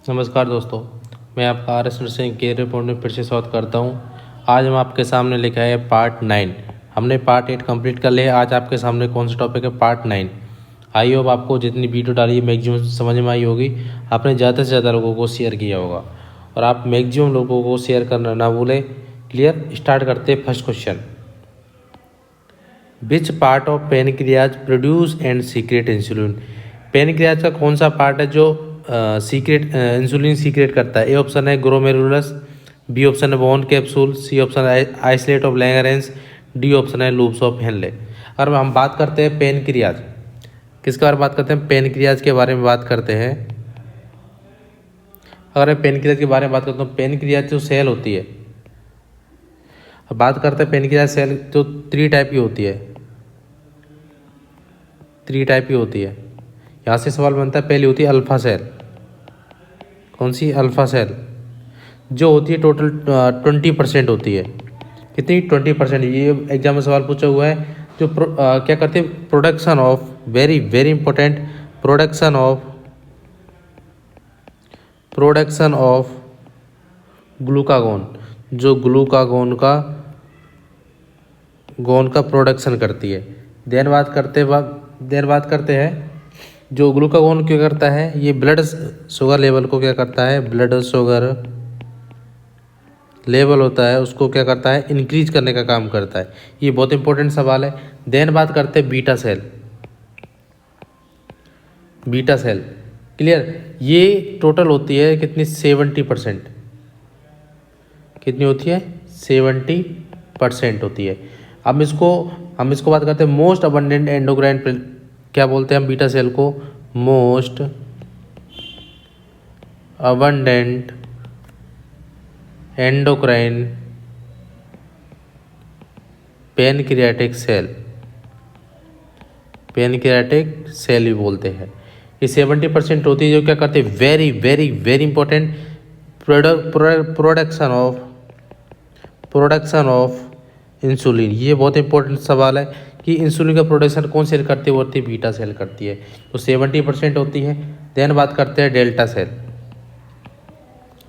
नमस्कार दोस्तों, मैं आपका R S nursing care report में फिर से स्वागत करता हूं। आज हम आपके सामने लेके आए पार्ट 9। हमने पार्ट 8 कंप्लीट कर लिया। आज आपके सामने कौन सा टॉपिक है? पार्ट 9। आई होप आपको जितनी वीडियो डाली है मैक्सिमम समझ में आई होगी। आपने ज़्यादा से ज़्यादा लोगों को शेयर किया होगा और आप मैक्सिमम लोगों को शेयर करना ना भूलें। क्लियर? स्टार्ट करते हैं first question. Which part of pancreas produce and secret insulin? Pancreas का कौन सा पार्ट है जो सीक्रेट इंसुलिन सीक्रेट करता है? ए ऑप्शन है ग्लोमेरुलस, बी ऑप्शन है बोन कैप्सूल, सी ऑप्शन है आइसलेट ऑफ लैंगरेंस, डी ऑप्शन है लूप्स ऑफ हेनले। अगर हम बात करते हैं पैनक्रियाज, किसके बारे में बात करते हैं? पैनक्रियाज के बारे में बात करते हैं। अगर मैं पैनक्रियाज के बारे में बात करता हूँ, पैनक्रियाज जो सेल होती है, अब बात करते हैं पैनक्रियाज सेल जो 3 टाइप की होती है। 3 टाइप की होती है। यहाँ से सवाल बनता है, पहली होती है अल्फा सेल। कौन सी? अल्फा सेल, जो होती है टोटल 20% होती है। कितनी? 20%। ये एग्जाम में सवाल पूछा हुआ है। जो क्या करते हैं? Production of, very very important, production of glucagon, जो ग्लूकागोन का प्रोडक्शन करती है। देन बात करते हैं जो ग्लूकागोन क्या करता है? ये ब्लड शुगर लेवल को क्या करता है? ब्लड शुगर लेवल होता है उसको क्या करता है? इंक्रीज करने का काम करता है। ये बहुत इंपॉर्टेंट सवाल है। देन बात करते हैं बीटा सेल। क्लियर? ये टोटल होती है कितनी? 70%। कितनी होती है? 70% होती है। अब हम इसको बात करते हैं मोस्ट अबंडेंट एंडोक्राइन, क्या बोलते हैं हम बीटा सेल को? Most abundant endocrine pancreatic cell भी बोलते हैं। ये 70% होती है जो क्या करते हैं? Very very very important, production of insulin. ये बहुत इंपॉर्टेंट सवाल है कि इंसुलिन का प्रोडक्शन कौन सेल करती है? वो होती है बीटा सेल करती है। तो 70% होती है। देन बात करते हैं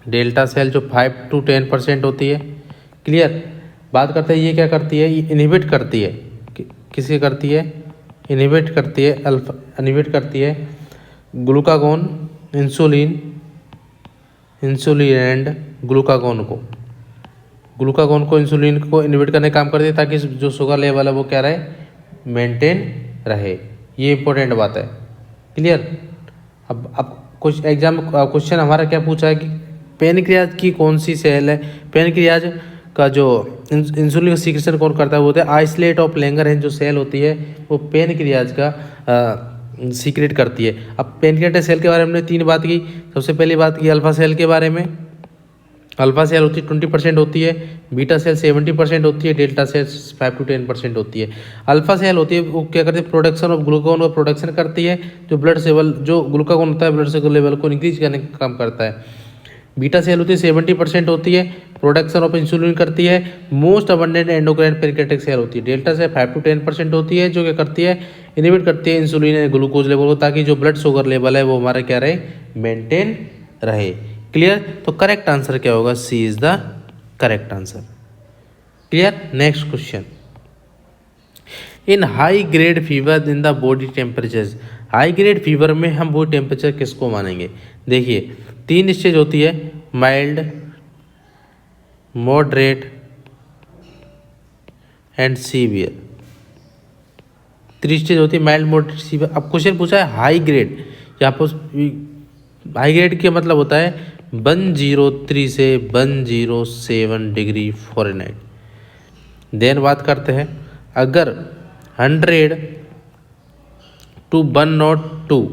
डेल्टा सेल जो 5 to 10% होती है। क्लियर? बात करते हैं ये क्या करती है? ये इनहिबिट करती है। किसे करती है? इनहिबिट करती है ग्लूकागोन, इंसुलिन एंड ग्लूकागोन को इंसुलिन को इनहिबिट करने का काम करती है ताकि जो शुगर लेवल है वो क्या रहे? मेंटेन रहे। ये इंपॉर्टेंट बात है। क्लियर? अब कुछ एग्जाम क्वेश्चन हमारा क्या पूछा है कि पैनक्रियाज की कौन सी सेल है? पैनक्रियाज का जो इंसुलिन का सीक्रेशन कौन करता है? वो होता है आइसलेट ऑफ लैंगरेंस, जो सेल होती है वो पैनक्रियाज का सीक्रेट करती है। अब पैनक्रियाटिक सेल के बारे में हमने 3 बात की। सबसे पहली बात की अल्फा सेल के बारे में। अल्फा सेल होती है 20% होती है, बीटा सेल 70% होती है, डेल्टा सेल 5 to 10% होती है। अल्फा सेल होती है वो क्या करती है? प्रोडक्शन ऑफ ग्लूकागोन का प्रोडक्शन करती है। जो ग्लूकागोन होता है ब्लड शुगर लेवल को इंक्रीज करने का काम करता है। बीटा सेल होती है 70% होती है, प्रोडक्शन ऑफ इंसुलिन करती है। Most abundant endocrine pancreatic cell होती है। डेल्टा सेल 5 to 10% होती है, जो क्या करती है? इनहिबिट करती है इंसुलिन एंड ग्लूकोज लेवल को ताकि जो ब्लड शुगर लेवल है वो हमारा क्या रहे? मेंटेन रहे। क्लियर? तो करेक्ट आंसर क्या होगा? C is the correct answer. Clear? Next question. In high grade fever in the body temperature, high grade fever में हम बॉडी टेम्परेचर किसको मानेंगे? देखिए 3 स्टेज होती है, mild, moderate and severe. 3 stage होती है, माइल्ड, मॉडरेट, सीवियर। अब क्वेश्चन पूछा है हाई ग्रेड। यहाँ पर हाई ग्रेड का मतलब होता है 103 से 107 डिग्री फ़ारेनहाइट। देन बात करते हैं अगर 100 to 102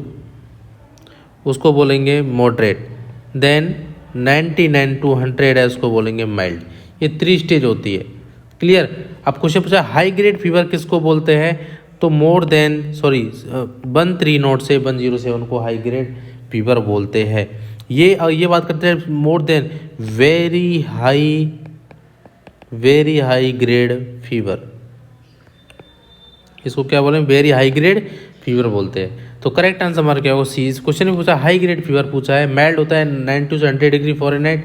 उसको बोलेंगे मॉडरेट। देन 99 to 100 है उसको बोलेंगे माइल्ड। ये 3 स्टेज होती है। क्लियर? अब क्वेश्चन पूछा हाई ग्रेड फीवर किसको बोलते हैं? तो 130 से 107 को हाई ग्रेड फीवर बोलते हैं। ये बात करते हैं more than very high grade fever, इसको क्या बोलें? वेरी हाई ग्रेड फीवर बोलते हैं। तो करेक्ट आंसर हमारा क्या होगा सी। इस क्वेश्चन में पूछा हाई ग्रेड फीवर पूछा है, माइल्ड होता है 90 से 100 डिग्री फ़ारेनहाइट,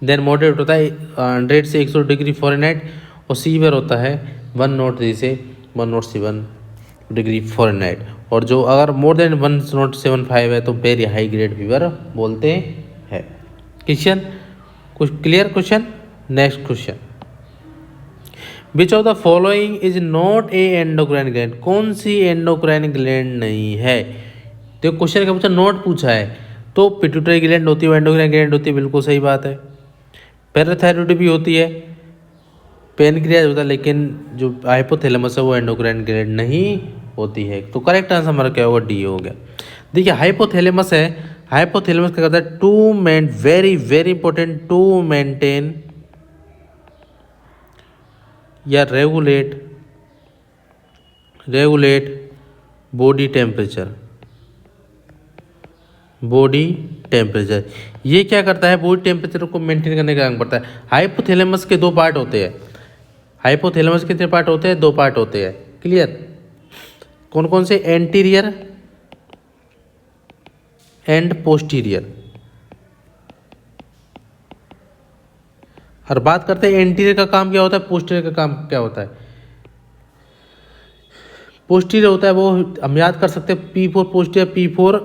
देन मॉडरेट होता है 100 से 100 डिग्री फ़ारेनहाइट, और सीवियर होता है 103 से 107 डिग्री फ़ारेनहाइट। और जो अगर मोर देन 175 है तो वेरी हाई ग्रेड फीवर बोलते हैं। क्वेश्चन कुछ clear. Question next question, which of the following is not a endocrine gland, कौन सी एंडोक्राइन ग्लैंड नहीं है। तो क्वेश्चन का पूछा नोट पूछा है, तो पिट्यूटरी ग्लैंड होती है, एंडोक्राइन ग्लैंड होती है, बिल्कुल सही बात है। पैराथायरॉइड भी होती है, पेनक्रियाज होता है, लेकिन जो हाइपोथैलेमस है वो एंडोक्राइन ग्लैंड नहीं होती है। तो करेक्ट आंसर हमारा क्या होगा डी हो गया। देखिए हाइपोथैलेमस है, हाइपोथैलेमस क्या करता है two main very very important to maintain या रेगुलेट बॉडी टेम्परेचर। ये क्या करता है बॉडी टेम्परेचर को मेंटेन करने का काम करता है। हाइपोथैलेमस के दो पार्ट होते हैं, हाइपोथैलेमस के कितने पार्ट होते हैं, दो पार्ट होते हैं। क्लियर, कौन कौन से, एंटीरियर एंड पोस्टीरियर। और बात करते हैं एंटीरियर का काम क्या होता है, पोस्टीरियर का काम क्या होता है। पोस्टीरियर होता है वो हम याद कर सकते हैं P4 पोस्टीरियर, P4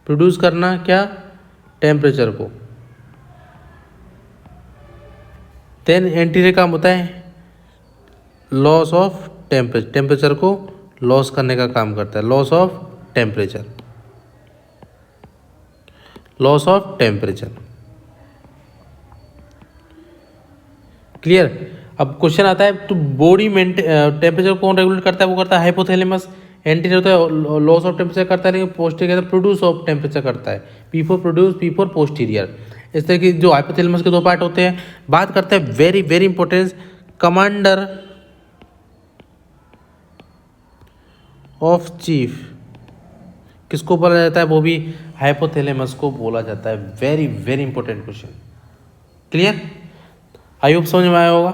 प्रोड्यूस करना क्या, टेम्परेचर को। देन एंटीरियर काम होता है लॉस ऑफ टेम्परेचर, टेम्परेचर को लॉस करने का काम करता है, लॉस ऑफ टेम्परेचर। क्लियर। अब क्वेश्चन आता है तो बॉडी टेम्परेचर कौन रेगुलेट करता है, वो करता है हाइपोथैलेमस। एंटीरियर होता है लॉस ऑफ टेम्परेचर करता है, लेकिन पोस्टीरियर प्रोड्यूस ऑफ टेम्परेचर करता है, P4 प्रोड्यूस, P4 पोस्टीरियर। इस तरह की जो हाइपोथैलेमस के दो पार्ट होते हैं। बात करते हैं very very important commander of chief, किसको बोला जाता है, वो भी हाइपोथैलेमस को बोला जाता है। Very very important question. Clear, I hope समझ में आया होगा।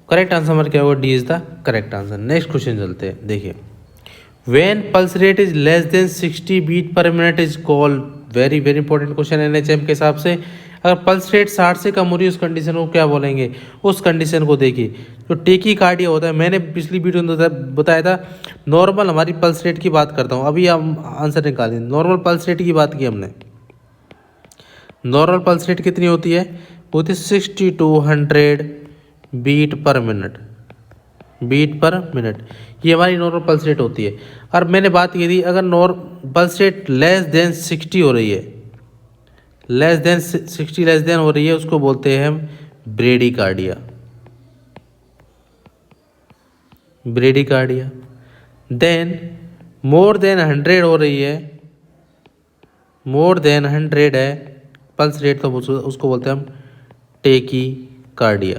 करेक्ट आंसर हमारा क्या होगा, D is the correct answer. Next question चलते हैं। देखिए when pulse rate is less than 60 beat per minute is called, very very important question NHM के हिसाब से। अगर पल्स रेट 60 से कम हो रही है उस कंडीशन को क्या बोलेंगे, उस कंडीशन को देखिए जो टेकीकार्डिया होता है। मैंने पिछली वीडियो में बताया था नॉर्मल हमारी पल्स रेट की बात करता हूँ, अभी हम आंसर निकालें। नॉर्मल पल्स रेट की बात की हमने, नॉर्मल पल्स रेट कितनी होती है, वो होती है 60 to 100 बीट पर मिनट, ये हमारी नॉर्मल पल्स रेट होती है। और मैंने बात की थी अगर पल्स रेट लेस देन 60 हो रही है, लेस देन हो रही है, उसको बोलते हैं हम ब्रेडिकार्डिया। देन मोर देन 100 हो रही है, मोर देन 100 है पल्स रेट, तो उसको बोलते हैं हम टेकीकार्डिया।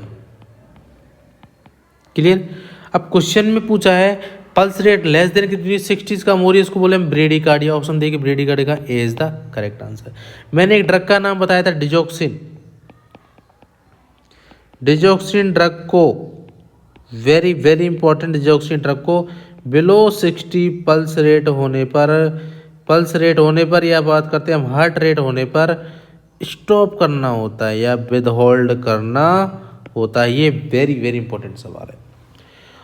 क्लियर। अब क्वेश्चन में पूछा है पल्स रेट लेस देन कितनी 60 कम हो रही है, इसको बोले हम ब्रेडिकार्डिया। ऑप्शन देखिए ब्रेडिकार्डिया का ए इज द करेक्ट आंसर। मैंने एक ड्रग का नाम बताया था डिजॉक्सिन ड्रग को, very very important. Digoxin drug को बिलो 60 पल्स रेट होने पर या बात करते हैं हम हार्ट रेट होने पर स्टॉप करना होता है या विदहोल्ड करना होता है। ये वेरी वेरी इंपॉर्टेंट सवाल है।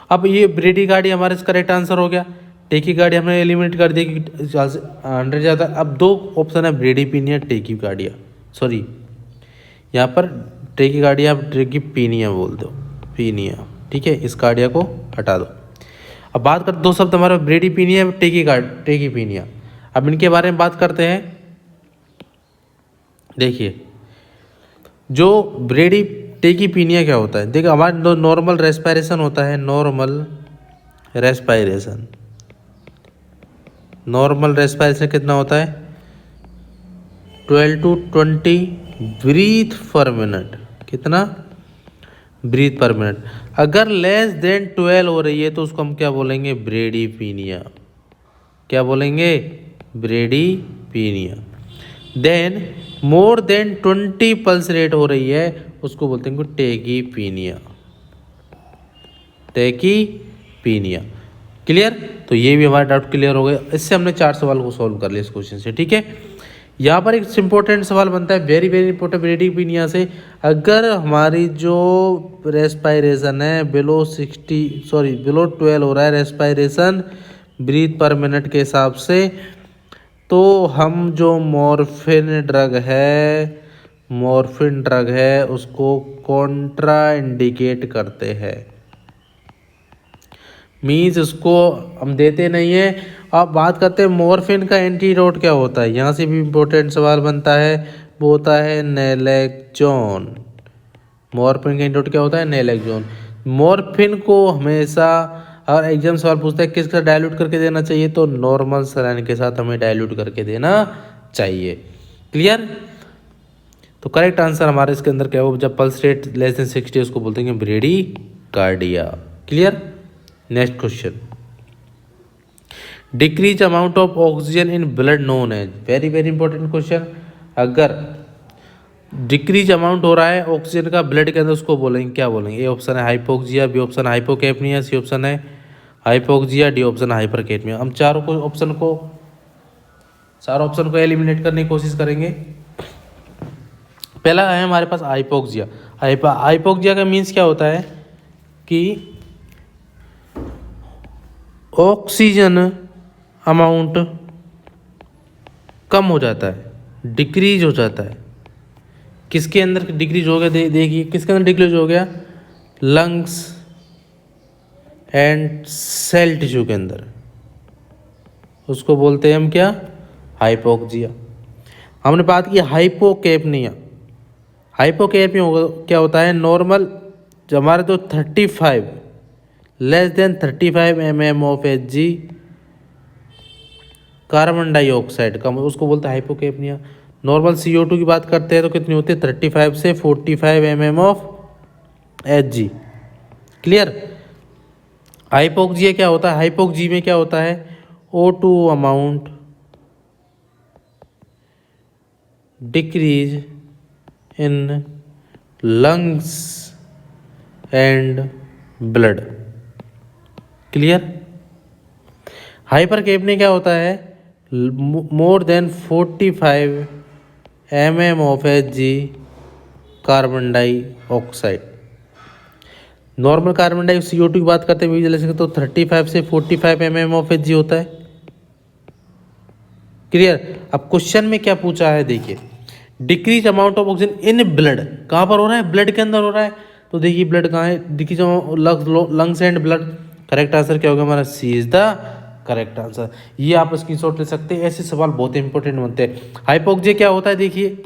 अब ये ब्रेडिकार्डिया हमारे करेक्ट आंसर हो गया। टेकीकार्डिया हमने एलिमिनेट कर दिया कि 100 ज़्यादा। अब दो ऑप्शन है ब्रेडीपिनिया, टेकीकार्डिया, सॉरी यहाँ पर टेकीकार्डिया टेकीपीनिया बोल दो, पीनिया, ठीक है, इस कार्डिया को हटा दो। अब बात करते दो शब्द हमारे ब्रेडीपिनिया, टेकीपीनिया। अब इनके बारे में बात करते हैं। देखिए जो टेकीपीनिया क्या होता है, देखिए हमारा नॉर्मल रेस्पिरेशन होता है, नॉर्मल रेस्पिरेशन कितना होता है 12 to 20 ब्रीथ पर मिनट, कितना ब्रीथ पर मिनट। अगर लेस देन 12 हो रही है तो उसको हम क्या बोलेंगे, ब्रेडीपीनिया। क्या बोलेंगे, bradypnea. Then more than 20 pulse rate हो रही है उसको बोलते हैं टेकीपीनिया। क्लियर। तो ये भी हमारा डाउट क्लियर हो गया। इससे हमने 4 सवाल को सॉल्व कर लिया इस क्वेश्चन से, ठीक है। यहाँ पर एक इंपॉर्टेंट सवाल बनता है, वेरी वेरी इंपॉर्टेंट, रीडिंग भी यहाँ से, अगर हमारी जो रेस्पायरेशन है बिलो 12 हो रहा है रेस्पायरेशन ब्रीथ पर मिनट के हिसाब से, तो हम जो मॉर्फिन ड्रग है उसको कॉन्ट्रा इंडिकेट करते हैं, मीन्स उसको हम देते नहीं है। अब बात करते हैं मॉर्फिन का एंटीडोट क्या होता है, यहाँ से भी इम्पोर्टेंट सवाल बनता है, वो होता है नैलेक्सोन। मॉर्फिन का एंटीडोट क्या होता है, नैलेक्सोन। मॉर्फिन को हमेशा और एग्जाम सवाल पूछता है किसके साथ डाइल्यूट करके देना चाहिए, तो नॉर्मल सलाइन के साथ हमें डाइल्यूट करके देना चाहिए। क्लियर। तो करेक्ट आंसर हमारे इसके अंदर क्या हो, जब पल्स रेट लेस देन 60 उसको बोलते हैं bradycardia. Clear. Next question, decrease amount of oxygen in blood known as, very very important question. अगर डिक्रीज अमाउंट हो रहा है ऑक्सीजन का ब्लड के अंदर, उसको बोलेंगे क्या बोलेंगे। ए ऑप्शन है hypoxia, B option hypocapnia, C option है हाइपोक्सिया, डी ऑप्शन हाइपरकैप्निया। हम चारों ऑप्शन को एलिमिनेट करने की कोशिश करेंगे। पहला है हमारे पास हाइपोक्सिया। हाइपोक्सिया का मीन्स क्या होता है कि ऑक्सीजन अमाउंट कम हो जाता है, डिक्रीज हो जाता है। किसके अंदर डिक्रीज हो गया, देखिए किसके अंदर डिक्रीज हो गया, लंग्स एंड सेल टिश्यू के अंदर, उसको बोलते हैं हम क्या, हाइपोक्सिया। हमने बात की हाइपोकैप्निया। हाइपोकैप्निया क्या होता है, नॉर्मल जो हमारे तो 35 less than 35 mm of Hg carbon dioxide कम, उसको बोलते हैं हाइपोकैप्निया। नॉर्मल CO2 की बात करते हैं तो कितनी होती है, 35 से 45 mm of Hg। Clear. Hypoxia क्या होता है, हाइपोक्सिया में क्या होता है, O2 amount decrease in lungs and blood. Clear. Hypercapnia क्या होता है, more than 45 mm of Hg carbon dioxide. Normal carbon dioxide CO2 की बात करते हैं तो 35 से 45 mm ऑफ Hg होता है। क्लियर। अब क्वेश्चन में क्या पूछा है, देखिए decrease amount of oxygen in blood, कहाँ पर हो रहा है, ब्लड के अंदर हो रहा है। तो देखिए ब्लड कहाँ है, decrease lungs and blood. Correct answer क्या होगा हमारा, C is the correct answer. ये आप स्क्रीनशॉट ले सकते हैं, ऐसे सवाल बहुत इंपॉर्टेंट बनते हैं। हाइपोक्सिया क्या होता है, देखिए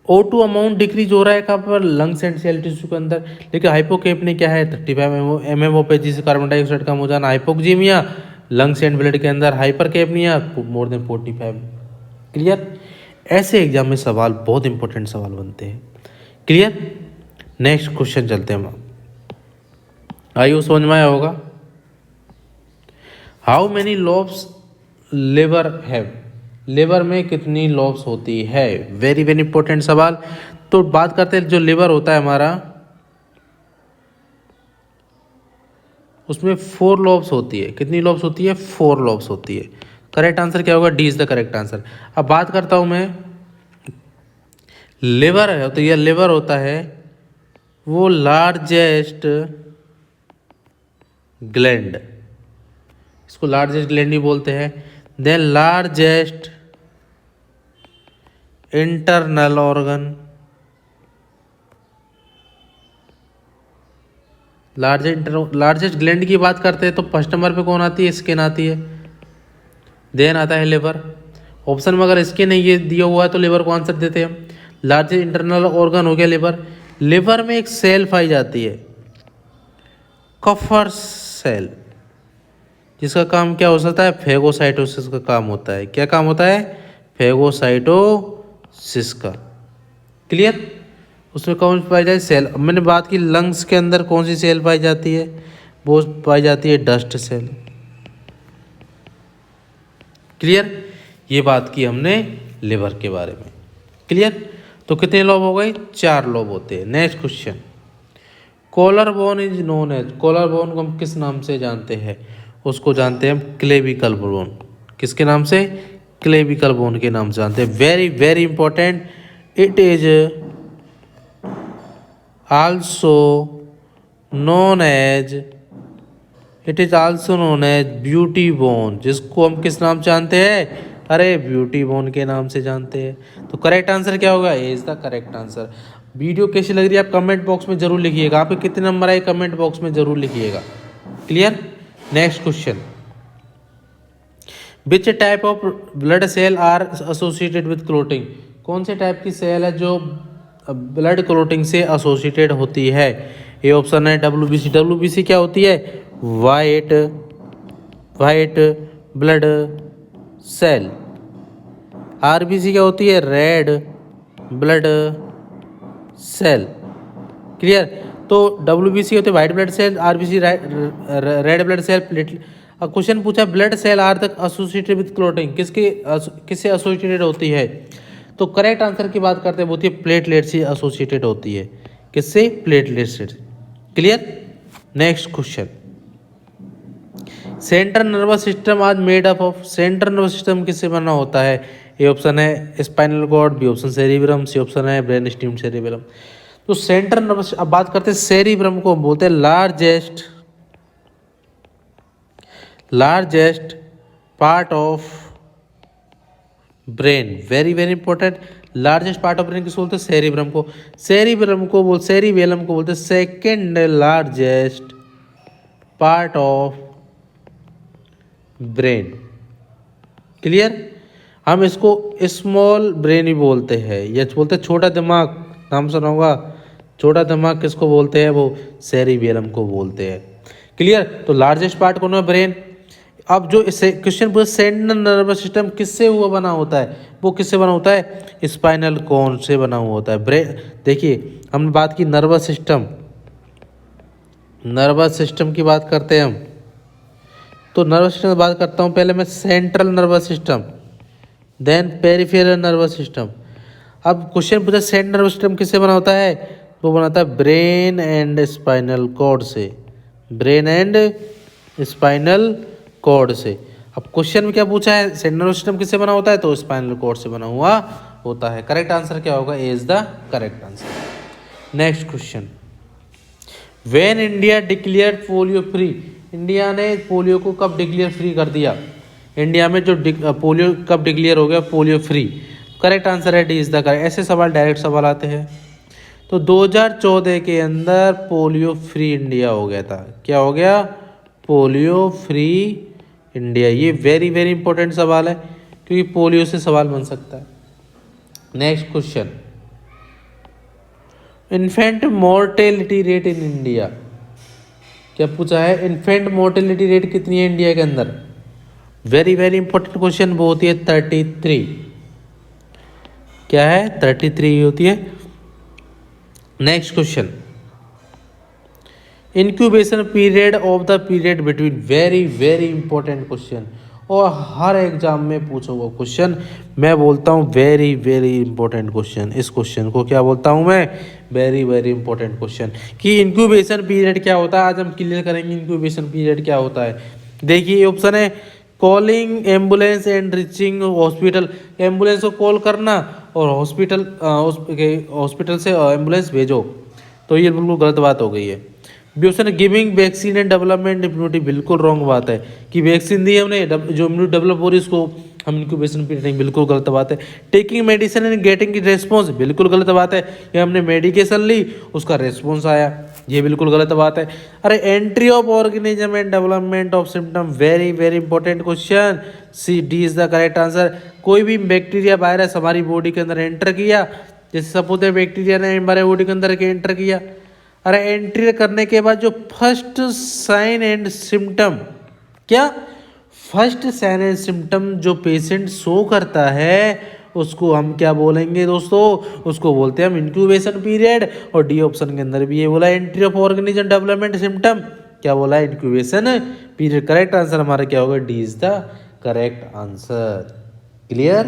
O2 अमाउंट डिक्रीज हो रहा है कहाँ पर, लंग्स एंड सेल टिश्यू के अंदर। लेकिन हाइपोकैप्निया क्या है, 35 mm ऑफ Hg से कार्बन डाइऑक्साइड कम हो जाना। हाइपोक्सिमिया लंग्स एंड ब्लड के अंदर, हाइपरकैप्निया मोर देन 45। क्लियर। ऐसे एग्जाम में सवाल बहुत इंपॉर्टेंट सवाल बनते हैं। क्लियर। नेक्स्ट क्वेश्चन चलते हैं हम, आइए समझ में आया होगा। How many lobes liver have, liver में कितनी लोब्स होती है, वेरी वेरी इंपॉर्टेंट सवाल। तो बात करते हैं जो लिवर होता है हमारा, उसमें 4 लोब्स होती है। कितनी लोब्स होती है, 4 लोब्स होती है। करेक्ट आंसर क्या होगा, D is the correct answer. अब बात करता हूं मैं, लिवर है तो यह लिवर होता है वो लार्जेस्ट ग्लैंड, इसको लार्जेस्ट ग्लैंड ही बोलते हैं। Then largest internal organ, largest gland की बात करते हैं तो फर्स्ट नंबर पे कौन आती है, स्किन आती है। देन आता है लिवर। ऑप्शन में अगर स्किन नहीं ये दिया हुआ है तो लिवर को आंसर देते हैं हम। लार्जेस्ट इंटरनल ऑर्गन हो गया लिवर। लिवर में एक सेल पाई जाती है कफर सेल, जिसका काम क्या हो सकता है, फेगोसाइटोसिस का काम होता है। क्या काम होता है, फेगोसाइटोसिस का। क्लियर। उसमें कौन सी पाई जाती है, सेल। अब मैंने बात की लंग्स के अंदर कौन सी सेल पाई जाती है, वो पाई जाती है डस्ट सेल। क्लियर। ये बात की हमने लिवर के बारे में। क्लियर। तो कितने लोब हो गए, 4 लोब होते हैं। Next question, collarbone is known as, collarbone को हम किस नाम से जानते हैं? उसको जानते हैं हम क्लेविकल बोन। किसके नाम से? क्लेविकल बोन के नाम से जानते हैं। Very very important, it is also known as, it is also known as beauty bone, जिसको हम किस नाम से जानते हैं? अरे ब्यूटी बोन के नाम से जानते हैं। तो करेक्ट आंसर क्या होगा? A is the correct answer. Video कैसी लग रही है आप कमेंट बॉक्स में जरूर लिखिएगा। आपके कितने नंबर आए कमेंट बॉक्स में जरूर लिखिएगा। Clear? Next question, which type of blood cell are associated with clotting? कौन से टाइप की सेल है जो ब्लड क्लोटिंग से एसोसिएटेड होती है? ये ऑप्शन है डब्ल्यूबीसी। डब्ल्यूबीसी क्या होती है? White blood cell. आरबीसी क्या होती है? Red blood cell. क्लियर? तो डब्ल्यूबीसी होते हैं white blood cell, RBC red blood cell, platelet. अब क्वेश्चन पूछा ब्लड सेल आर तक एसोसिएटेड विद क्लोटिंग, किससे एसोसिएटेड होती है? तो करेक्ट आंसर की बात करते हैं, वो होती है प्लेटलेट से एसोसिएटेड होती है। किससे? प्लेटलेट से। Clear? Next question, central nervous system is made up of, central nervous system किससे बना होता है? ए ऑप्शन है spinal cord, B option cerebrum, C option है ब्रेन स्टीम सेरिब्रम। तो सेंट्रल नर्वस, अब बात करते हैं सेरिब्रम को बोलते हैं largest part of brain. Very very important, largest part of brain किसको बोलते हैं? सेरिब्रम को। सेरिब्रम को सेरिबेलम को बोलते हैं second largest part of brain. Clear? हम इसको स्मॉल ब्रेन भी बोलते हैं, या बोलते हैं छोटा दिमाग, नाम सुना होगा। छोटा दिमाग किसको बोलते हैं? वो सेरिबेलम को बोलते हैं। क्लियर? तो लार्जेस्ट पार्ट कौन है? ब्रेन। अब जो क्वेश्चन पूछा सेंट्रल नर्वस सिस्टम किससे हुआ बना होता है, वो किससे बना होता है? स्पाइनल कॉर्ड से बना हुआ होता है। ब्रेन, देखिए हमने बात की नर्वस सिस्टम, नर्वस सिस्टम की बात करते हैं हम। तो नर्वस सिस्टम की बात करता हूँ, पहले मैं central nervous system, then peripheral nervous system. अब क्वेश्चन पूछा सेंट्रल नर्वस सिस्टम किससे बना होता है? वो बनाता है ब्रेन एंड स्पाइनल कॉर्ड से, ब्रेन एंड स्पाइनल कॉर्ड से। अब क्वेश्चन में क्या पूछा है? सेंट्रल नर्वस सिस्टम किससे बना होता है? तो स्पाइनल कॉर्ड से बना हुआ होता है। करेक्ट आंसर क्या होगा? A is the correct answer. Next question, when India declared polio free, India ने पोलियो को कब डिक्लेयर फ्री कर दिया? इंडिया में जो पोलियो कब डिक्लेयर हो गया? Polio free. करेक्ट आंसर है डी इज द करेक्ट। ऐसे सवाल डायरेक्ट सवाल आते हैं। तो 2014 के अंदर पोलियो फ्री इंडिया हो गया था। क्या हो गया? Polio free India. ये वेरी वेरी इंपॉर्टेंट सवाल है, क्योंकि पोलियो से सवाल बन सकता है। Next question, infant mortality rate in India. क्या पूछा है? इन्फेंट मोर्टेलिटी रेट कितनी है इंडिया के अंदर? Very very important question. वो होती है 33। क्या है? 33 होती है। Next question, incubation period of the period between. Very very important question, और हर एग्जाम में पूछा हुआ क्वेश्चन। मैं बोलता हूँ वेरी वेरी इंपॉर्टेंट क्वेश्चन। इस क्वेश्चन को क्या बोलता हूँ मैं? वेरी वेरी इंपॉर्टेंट क्वेश्चन, कि इंक्यूबेशन पीरियड क्या होता है। आज हम क्लियर करेंगे इंक्यूबेशन पीरियड क्या होता है। देखिए ऑप्शन है calling ambulance and reaching hospital, ambulance को कॉल करना और हॉस्पिटल से एम्बुलेंस भेजो, तो ये बिल्कुल गलत बात हो गई है। बी ऑप्शन है giving vaccine and development immunity, बिल्कुल रॉन्ग बात है। कि वैक्सीन दी है हमने, जो इम्यूनिटी डेवलप हो रही है उसको हम इंक्यूबेशन पीरियड नहीं, बिल्कुल गलत बात है। Taking medicine and getting response, बिल्कुल गलत बात है। ये हमने मेडिकेशन ली, उसका रिस्पॉन्स आया, ये बिल्कुल गलत बात है। अरे entry of organism and development of symptom, very very important question. See D is the correct answer. कोई भी बैक्टीरिया वायरस हमारी बॉडी के अंदर एंटर किया, जैसे सपोज बैक्टीरिया ने हमारे बॉडी के अंदर एंटर किया, अरे एंट्री करने के बाद जो फर्स्ट साइन एंड सिम्टम, क्या फर्स्ट साइन एंड सिम्टम जो पेशेंट शो करता है, उसको हम क्या बोलेंगे दोस्तों? उसको बोलते हैं हम इंक्यूबेशन पीरियड। और डी ऑप्शन के अंदर भी ये बोला entry of organism development symptom, क्या बोला? Incubation period. करेक्ट आंसर हमारा क्या होगा? D is the correct answer. Clear?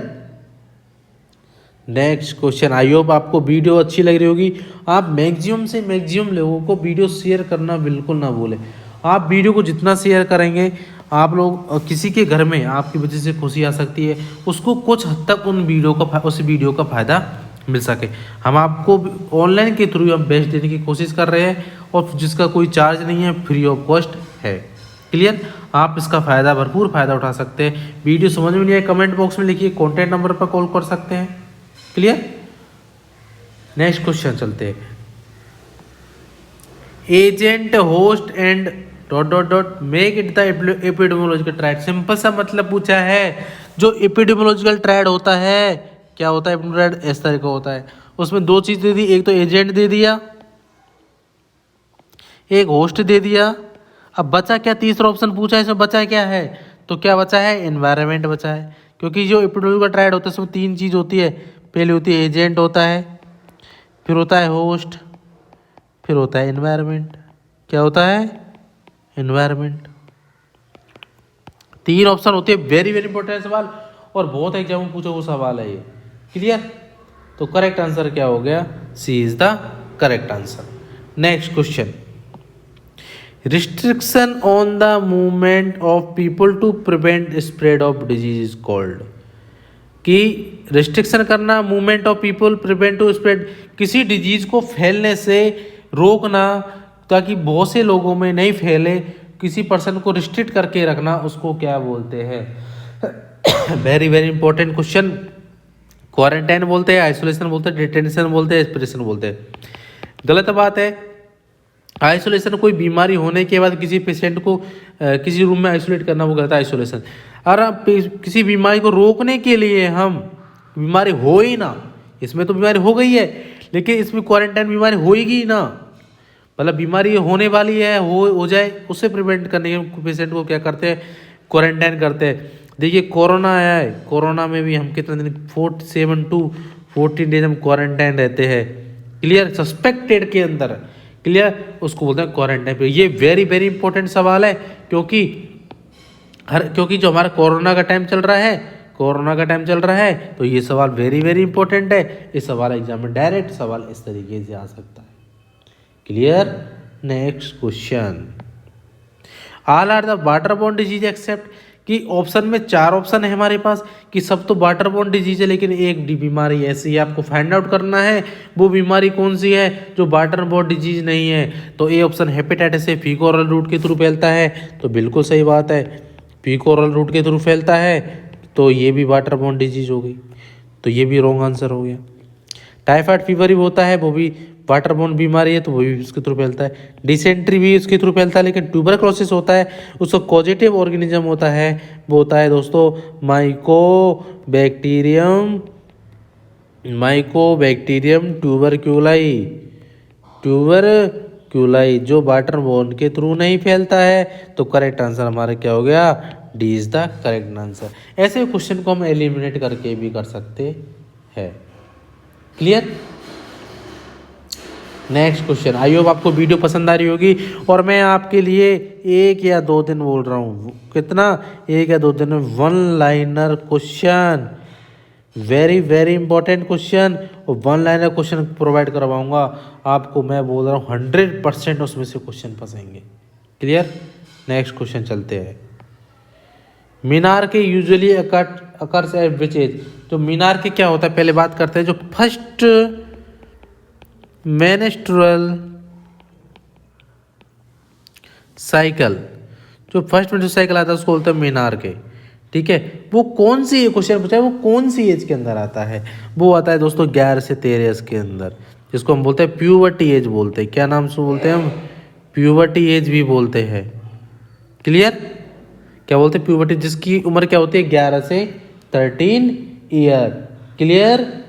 Next question, I hope आपको वीडियो अच्छी लग रही होगी। आप मैक्सिमम से मैक्सिमम लोगों को वीडियो शेयर करना बिल्कुल ना भूलें। आप वीडियो को जितना शेयर करेंगे, आप लोग किसी के घर में आपकी वजह से खुशी आ सकती है, उसको कुछ हद तक उस वीडियो का फ़ायदा मिल सके। हम आपको ऑनलाइन के थ्रू हम बेस्ट देने की कोशिश कर रहे हैं और जिसका कोई चार्ज नहीं है, फ्री ऑफ कॉस्ट है। क्लियर? आप इसका फ़ायदा, भरपूर फ़ायदा उठा सकते हैं। वीडियो समझ में नहीं आए कमेंट बॉक्स में लिखिए, कॉन्टैक्ट नंबर पर कॉल कर सकते हैं। क्लियर? नेक्स्ट क्वेश्चन चलते हैं। Agent host and dot dot dot make it the epidemiological triad. Simple सा मतलब पूछा है। जो एपिडेमियोलॉजिकल ट्रायड होता है, क्या होता है एपिडेमियोलॉजिकल ट्रायड? इस तरह का होता है। उसमें दो चीज दे दी, एक तो एजेंट दे दिया, एक होस्ट दे दिया। अब बचा क्या? तीसरा ऑप्शन पूछा है, इसमें बचा क्या है? तो क्या बचा है? एनवायरनमेंट बचा है। क्योंकि जो एपिडेमियोलॉजिकल ट्रायड होता है उसमें तीन चीज होती है। पहले होती है एजेंट होता है, फिर होता है होस्ट, फिर होता है एनवायरनमेंट। क्या होता है? एनवायरनमेंट। तीन ऑप्शन होते हैं। वेरी वेरी इंपॉर्टेंट सवाल और बहुत एग्जाम में पूछा वो सवाल है ये। क्लियर? तो करेक्ट आंसर क्या हो गया? C is the correct answer. Next question, restriction on the movement of people to prevent spread of disease is called. कि रिस्ट्रिक्शन करना, movement of people, prevent to spread, किसी डिजीज को फैलने से रोकना ताकि बहुत से लोगों में नहीं फैले, किसी पर्सन को रिस्ट्रिक्ट करके रखना, उसको क्या बोलते हैं? Very very important question. Quarantine बोलते हैं, आइसोलेशन बोलते हैं, डिटेंशन बोलते हैं, एक्सप्रेशन बोलते हैं। गलत बात है। आइसोलेशन कोई बीमारी होने के बाद किसी पेशेंट को किसी रूम में आइसोलेट करना, वो गलत है आइसोलेशन। और किसी बीमारी को रोकने के लिए हम, बीमारी हो ही ना, इसमें तो बीमारी हो गई है लेकिन इसमें क्वारंटाइन बीमारी होएगी ना, मतलब बीमारी होने वाली है, हो जाए, उससे प्रिवेंट करने के पेशेंट को क्या करते हैं? क्वारंटाइन करते हैं। देखिए कोरोना आया है, कोरोना में भी हम कितने दिन, 7 to 14 डेज हम क्वारंटाइन रहते हैं। क्लियर? सस्पेक्टेड के अंदर। क्लियर? उसको बोलते हैं क्वारंटाइन पे। ये वेरी वेरी इंपॉर्टेंट सवाल है क्योंकि जो हमारा कोरोना का टाइम चल रहा है, तो ये सवाल वेरी वेरी इंपॉर्टेंट है। ये सवाल एग्जाम में डायरेक्ट सवाल इस तरीके से आ सकता है। Clear? Next question, all are the waterborne disease except. कि ऑप्शन में 4 ऑप्शन है हमारे पास कि सब तो वाटरबोर्न डिजीज है लेकिन एक बीमारी ऐसी है, आपको फाइंड आउट करना है वो बीमारी कौन सी है जो वाटरबोर्न डिजीज नहीं है। तो ए ऑप्शन हेपेटाइटिस से फीको ओरल रूट के थ्रू फैलता है, तो बिल्कुल सही बात है, फीको ओरल रूट के थ्रू फैलता है, तो ये भी वाटरबोर्न डिजीज हो गई, तो ये भी रॉन्ग आंसर हो गया। टाइफाइड फीवर भी होता है, वो भी वाटरबोर्न बीमारी है, तो वो भी उसके थ्रू फैलता है। डिसेंट्री भी उसके थ्रू फैलता है, लेकिन ट्यूबरक्लोसिस होता है, उसका कॉजेटिव ऑर्गेनिज्म होता है, वो होता है दोस्तों माइकोबैक्टीरियम ट्यूबरक्यूलाई, जो वाटरबोर्न के थ्रू नहीं फैलता है। तो करेक्ट आंसर हमारा क्या हो गया? D is the correct answer. ऐसे क्वेश्चन को हम एलिमिनेट करके भी कर सकते हैं। Clear? Next question, I hope आपको वीडियो पसंद आ रही होगी और मैं आपके लिए 1 या 2 दिन बोल रहा हूँ, कितना, 1 या 2 दिन में 1 liner question, very very important question, और 1 लाइनर क्वेश्चन प्रोवाइड करवाऊंगा आपको। मैं बोल रहा हूँ 100% उसमें से क्वेश्चन फंसेंगे। क्लियर? नेक्स्ट क्वेश्चन चलते हैं। मीनार के usually occurs at which age. तो मीनार के क्या होता है पहले बात करते हैं। जो फर्स्ट मेनेस्ट्रुअल साइकिल, जो फर्स्ट मेनेस्ट्रुअल साइकिल आता है उसको बोलते हैं मीनार के। ठीक है, वो कौन सी, क्वेश्चन पूछा है, वो कौन सी एज के अंदर आता है? वो आता है दोस्तों 11 से 13 एज के अंदर, जिसको हम बोलते हैं प्यूबर्टी एज बोलते हैं। क्या नाम से बोलते हैं हम? प्यूबर्टी एज भी बोलते हैं। क्लियर? क्या बोलते हैं? प्यूबर्टी, जिसकी उम्र क्या होती है? 11 से 13 ईयर। क्लियर?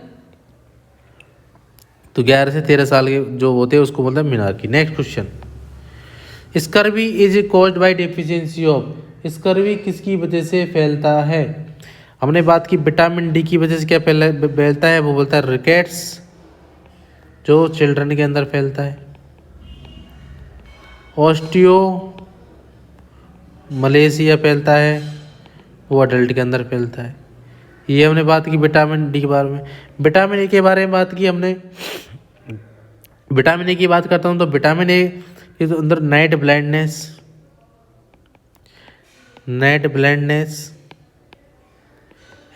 तो 11 से 13 साल के जो होते हैं उसको बोलते हैं मीनार की। Next question, scurvy is caused by deficiency of. Scurvy किसकी वजह से फैलता है? हमने बात की विटामिन डी की वजह से क्या फैलता है, वो बोलता है रिकेट्स, जो चिल्ड्रन के अंदर फैलता है। ऑस्टियो मलेशिया फैलता है, वो अडल्ट के अंदर फैलता है। ये हमने बात की विटामिन डी के बारे में। विटामिन ए के बारे में बात की हमने। विटामिन ए की बात करता हूँ तो विटामिन ए के अंदर night blindness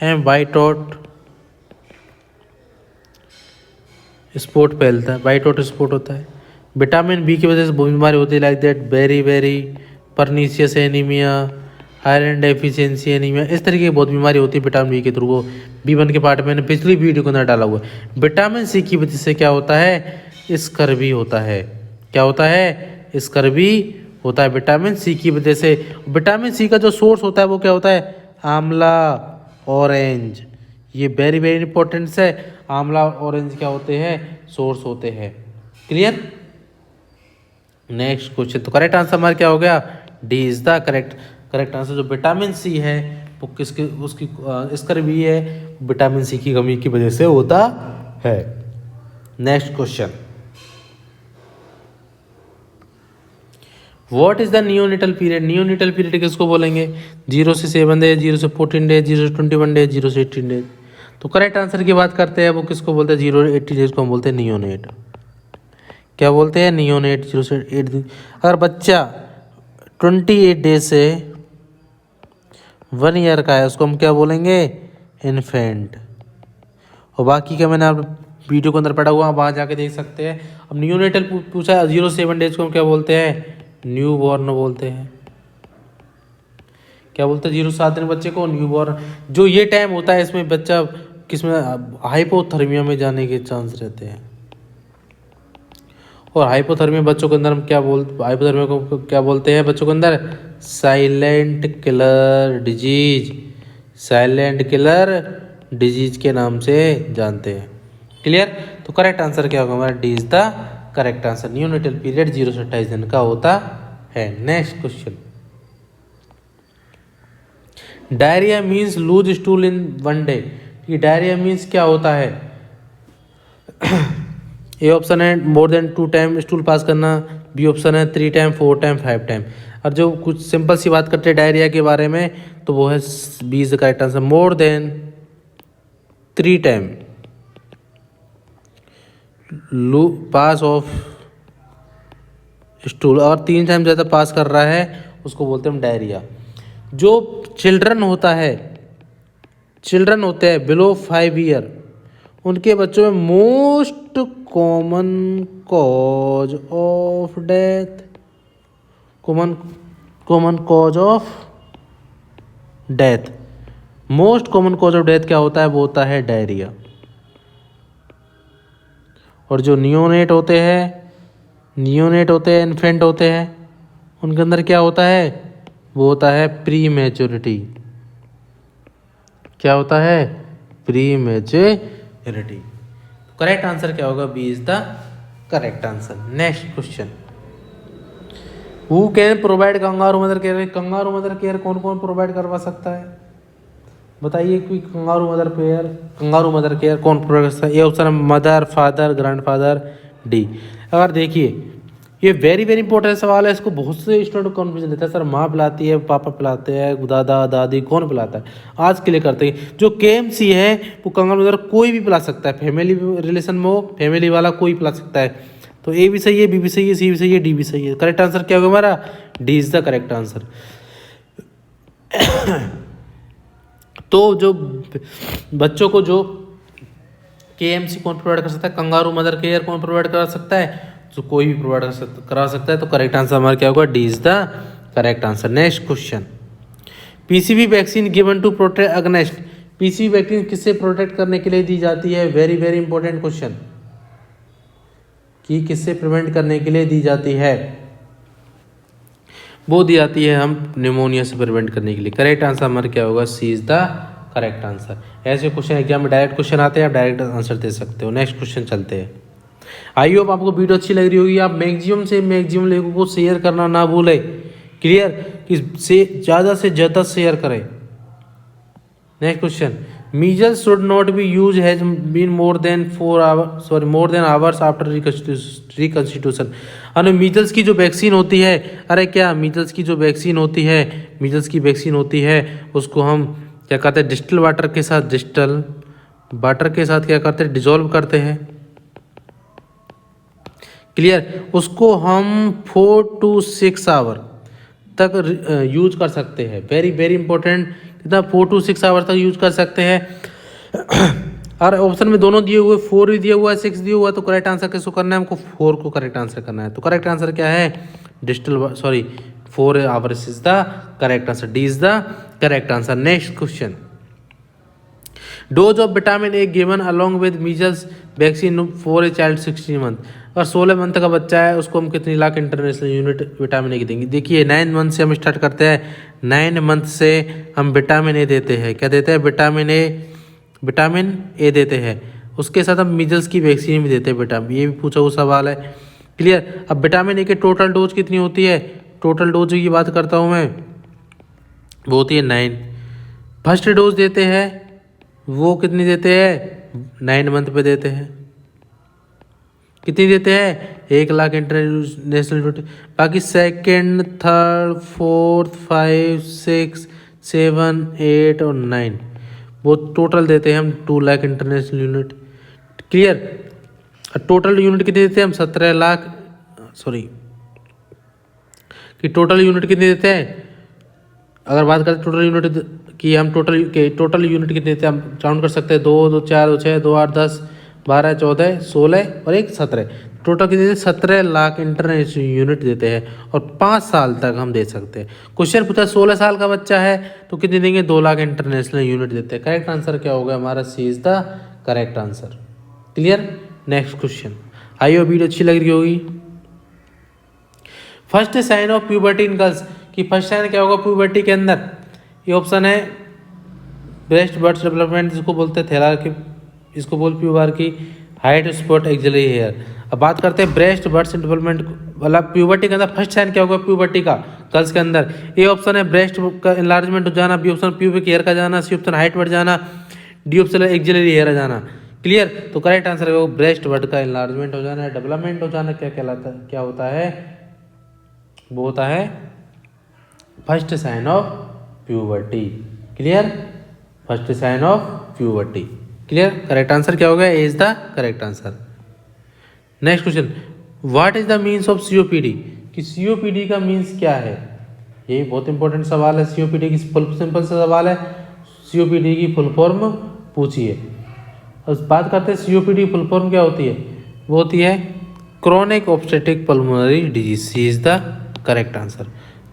and white out spot फैलता है, वाइट आउट स्पॉट होता है। विटामिन बी की वजह से बहुत बीमारी होती है, like that very pernicious anaemia, iron deficiency anaemia, इस तरीके की बहुत बीमारी होती है विटामिन बी के थ्रू। वो B1 के पार्ट में मैंने पिछली वीडियो के अंदर डाला हुआ है। विटामिन सी की वजह से क्या होता है, स्कर्वी होता है। क्या होता है, स्कर्वी होता है विटामिन सी की वजह से। विटामिन सी का जो सोर्स होता है वो क्या होता है, आंवला, ऑरेंज। ये वेरी इंपॉर्टेंट है। आंवला ऑरेंज क्या होते हैं, सोर्स होते हैं। क्लियर। नेक्स्ट क्वेश्चन, तो करेक्ट आंसर हमारा क्या हो गया, D is the correct answer. जो विटामिन सी है वो किसके उसकी स्कर्वी है, विटामिन सी की कमी की वजह से होता है। Next question, what is the neonatal period. Neonatal period किसको बोलेंगे, 0 से 7 डेज, 0 से 14 डेज, 0 से 21 डेज, 0 से 18 डेज। तो करेक्ट आंसर की बात करते हैं, वो किसको बोलते हैं, 0 से 80 डेज को हम बोलते हैं नियोनेट। क्या बोलते हैं, नियोनेट। 0 से 8 दिन। अगर बच्चा 28 डेज से 1 ईयर का है उसको हम क्या बोलेंगे, इन्फेंट। और बाकी का मैंने आप वीडियो के अंदर पढ़ा हुआ, वहाँ जाके देख सकते हैं। अब नियोनेटल पूछा, 0 से 7 डेज को हम क्या बोलते हैं, न्यू बॉर्न बोलते हैं। क्या बोलते हैं, 0 से 7 दिन बच्चे को न्यू बॉर्न। जो ये टाइम होता है इसमें बच्चा किसमें, हाइपोथर्मिया में जाने के चांस रहते हैं। और हाइपोथर्मिया बच्चों के अंदर हम हाइपोथर्मिया को क्या बोलते हैं बच्चों के अंदर, silent killer disease. Silent killer disease के नाम से जानते हैं। क्लियर। तो करेक्ट आंसर क्या होगा हमारा, D is the correct answer. Neonatal period 0 से 28 दिन का होता है। Next question, diarrhoea means loose stool in 1 day. ये डायरिया मीन्स क्या होता है, ए ऑप्शन है more than 2 time stool pass करना, बी ऑप्शन है 3 टाइम, 4 टाइम, 5 टाइम। और जो कुछ सिंपल सी बात करते हैं डायरिया के बारे में तो वो है B is the correct answer, more than 3 time pass of stool, और 3 टाइम ज़्यादा पास कर रहा है उसको बोलते हैं हम डायरिया। जो चिल्ड्रन होते हैं बिलो 5 ईयर, उनके बच्चों में most common cause of death, most common cause of death क्या होता है, वो होता है डायरिया। और जो नियोनेट होते हैं, इन्फेंट होते हैं, उनके अंदर क्या होता है, वो होता है प्री मैच्योरिटी। क्या होता है, प्री मैच्योरिटी। करेक्ट आंसर क्या होगा, B is the correct answer. Next question, who can provide kangaroo mother care. Kangaroo mother care कौन कौन प्रोवाइड करवा सकता है, बताइए। कोई कंगारू मदर केयर कौन प्रोवाइड कर सकता है। ए ऑप्शन है मदर, फादर, ग्रैंडफादर, डी। अगर देखिए ये वेरी इंपॉर्टेंट सवाल है, इसको बहुत से स्टूडेंट कन्फ्यूजन देता है, सर माँ पिलाती है, पापा पिलाते हैं, दादा दादी कौन पिलाता है। आज के लिए करते हैं, जो KMC है वो कंगारू मदर कोई भी पिला सकता है, फैमिली रिलेशन में हो, फैमिली वाला कोई पिला सकता है। तो ए भी सही है, बी भी सही है, सी भी सही है, डी भी सही है। करेक्ट आंसर क्या होगा हमारा, D is the correct answer. तो जो बच्चों को जो KMC कौन प्रोवाइड कर सकता है, कंगारू मदर केयर कौन प्रोवाइड करा सकता है, तो कोई भी प्रोवाइड करा सकता है। तो करेक्ट आंसर हमारा क्या होगा, D is the correct answer. Next question, PCV vaccine given to protect against. PCV vaccine किससे प्रोटेक्ट करने के लिए दी जाती है, वेरी इंपॉर्टेंट क्वेश्चन, कि किससे प्रिवेंट करने के लिए दी जाती है, वो दी जाती है हम निमोनिया से प्रिवेंट करने के लिए। करेक्ट आंसर हमारा क्या होगा, C is the correct answer. ऐसे क्वेश्चन एग्जाम में डायरेक्ट क्वेश्चन आते हैं, आप डायरेक्ट आंसर दे सकते हो। नेक्स्ट क्वेश्चन चलते हैं। आई होप आपको वीडियो अच्छी लग रही होगी। आप मैक्सिमम लोगों को शेयर करना ना भूलें। क्लियर, कि ज़्यादा से ज़्यादा शेयर करें। Next question, measles should not be use has been more than hours after reconstitution. अरे मीजल्स की जो वैक्सीन होती है, मीजल्स की वैक्सीन होती है उसको हम क्या करते हैं, डिस्टिल वाटर के साथ, डिस्टिल वाटर के साथ क्या करते हैं, डिजोल्व करते हैं। क्लियर, उसको हम 4 to 6 आवर तक यूज कर सकते हैं। वेरी वेरी इंपॉर्टेंट, कितना 4 to 6 आवर तक यूज कर सकते हैं। और ऑप्शन में दोनों दिए हुए, 4 भी दिया हुआ है, 6 दिया हुआ है, तो करेक्ट आंसर किसको करना है, हमको 4 को करेक्ट आंसर करना है। तो करेक्ट आंसर क्या है, distil 4 hours is the correct answer, D is the correct answer. Next question, dose of vitamin A given along with measles vaccine for a child 16 month. अगर 16 मंथ का बच्चा है उसको हम कितनी lakh international unit vitamin A की देंगे। देखिए 9 मंथ से हम स्टार्ट करते हैं, 9 मंथ से हम विटामिन ए देते हैं। क्या देते हैं, विटामिन ए देते हैं। उसके साथ हम मीजल्स की वैक्सीन भी देते हैं विटामिन, ये भी पूछा हुआ सवाल है। क्लियर, अब विटामिन ए की टोटल डोज कितनी होती है, टोटल डोज की बात करता हूँ मैं, वो होती है 9। फर्स्ट डोज देते हैं वो कितनी देते हैं, 9 मंथ पे देते हैं। कितनी देते हैं, 1 लाख इंटरनेशनल यूनिट। बाकी सेकंड, थर्ड, फोर्थ, 5, 6, 7, 8 और 9 वो टोटल देते हैं हम 2 lakh international unit. Clear, total unit कितनी देते हैं हम, 17 लाख, कि टोटल यूनिट कितनी देते हैं। अगर बात करें टोटल यूनिट की, हम टोटल यूनिट कितने देते हैं, हम काउंट कर सकते हैं, 2, 2, 4, 2, 6, 2, 8, 10, 12, 14, 16 और 1, 17। टोटल कितने देते हैं, 17 लाख इंटरनेशनल यूनिट देते हैं और 5 साल तक हम दे सकते हैं। क्वेश्चन पूछा 16 साल का बच्चा है तो कितने देंगे, 2 लाख इंटरनेशनल यूनिट देते हैं। करेक्ट आंसर क्या होगा हमारा, C is the correct answer. Clear, next question. आई वीडियो अच्छी लग रही होगी। First sign of puberty in girls, कि फर्स्ट साइन क्या होगा प्यूबर्टी के अंदर। ये ऑप्शन है ब्रेस्ट बर्ड्स डेवलपमेंट, जिसको बोलते हैं थैला की, इसको बोल प्यूबर की, हाइट, स्पॉट, एक्सिलरी हेयर। अब बात करते हैं ब्रेस्ट बर्ड्स डेवलपमेंट वाला प्यूबर्टी के अंदर फर्स्ट साइन क्या होगा प्यूबर्टी का गर्ल्स के अंदर। ए ऑप्शन है ब्रेस्ट का इनलार्जमेंट हो जाना, बी ऑप्शन प्यूबिक हेयर का जाना, सी ऑप्शन हाइट बढ़ जाना, डी ऑप्शन एक्सिलरी हेयर आ जाना। क्लियर, तो करेक्ट आंसर है ब्रेस्ट बर्ड का इनलार्जमेंट हो जाना, डेवलपमेंट हो जाना। क्या कहलाता है, क्या होता है, वो होता है first sign of puberty. Clear, first sign of puberty. Clear, correct answer क्या होगा, A is the correct answer. Next question, what is the means of COPD, कि सीओपीडी का मीन्स क्या है। ये बहुत इंपॉर्टेंट सवाल है। सीओपीडी की फुल, सिंपल सा सवाल है, सीओपीडी की फुल फॉर्म पूछिए। अब बात करते हैं सीओपीडी की फुल फॉर्म क्या होती है, वो होती है chronic obstructive pulmonary disease. C is the correct answer,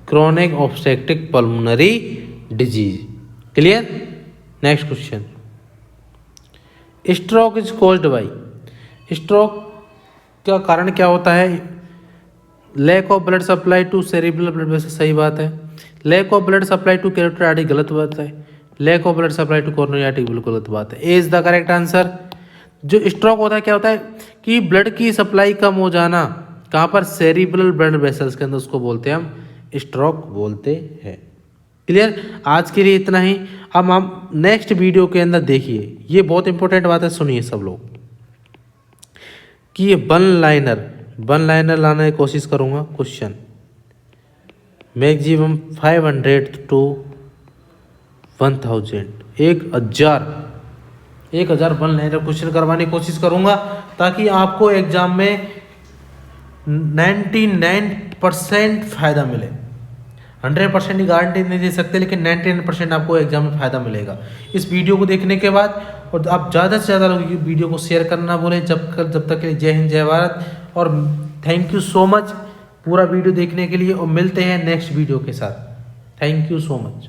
chronic obstructive pulmonary disease. Clear, next question, stroke is caused by, stroke का कारण क्या होता है, lack of blood supply to cerebral blood vessel, सही बात है। Lack of blood supply to carotid artery, गलत बात है। Lack of blood supply to coronary artery, बिल्कुल गलत बात है। A is the correct answer. जो स्ट्रोक होता है क्या होता है, कि ब्लड की सप्लाई कम हो जाना, कहाँ पर, सेरिब्रल ब्लड वेसल्स के अंदर, उसको बोलते हैं हम स्ट्रोक बोलते हैं। क्लियर, आज के लिए इतना ही। अब हम नेक्स्ट वीडियो के अंदर देखिए, ये बहुत इंपॉर्टेंट बात है, सुनिए सब लोग, कि ये वन लाइनर लाने की कोशिश करूँगा। Question maximum 500 to 1000, 1000 one liner question करवाने की कोशिश करूँगा, ताकि आपको एग्जाम में 99% फ़ायदा मिले। 100% की गारंटी नहीं दे सकते, लेकिन 99% आपको एग्जाम में फ़ायदा मिलेगा इस वीडियो को देखने के बाद। और आप ज़्यादा से ज़्यादा लोग वीडियो को शेयर करना बोले। जब तक के लिए जय हिंद, जय भारत, और थैंक यू सो मच पूरा वीडियो देखने के लिए, और मिलते हैं नेक्स्ट वीडियो के साथ। Thank you so much.